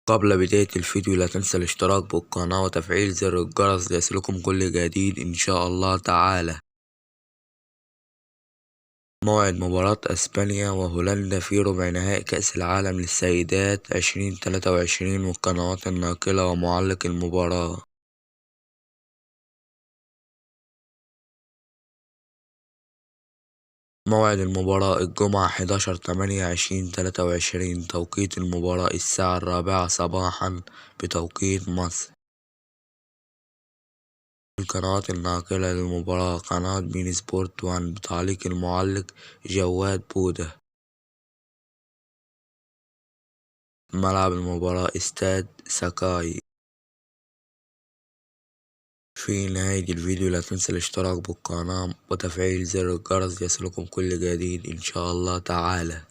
قبل بداية الفيديو لا تنسى الاشتراك بالقناة وتفعيل زر الجرس ليصلكم كل جديد إن شاء الله تعالى. موعد مباراة أسبانيا وهولندا في ربع نهائي كأس العالم للسيدات 2023 والقنوات الناقلة ومعلق المباراة. موعد المباراة الجمعة 11/8/2023 توقيت المباراة الساعة 4 صباحا بتوقيت مصر. القنوات الناقلة للمباراة قناة بين سبورت 1 بتعليق المعلق جواد بودة. ملعب المباراة استاد ساكاي. في نهاية الفيديو لا تنسى الاشتراك بالقناة وتفعيل زر الجرس ليصلكم كل جديد إن شاء الله تعالى.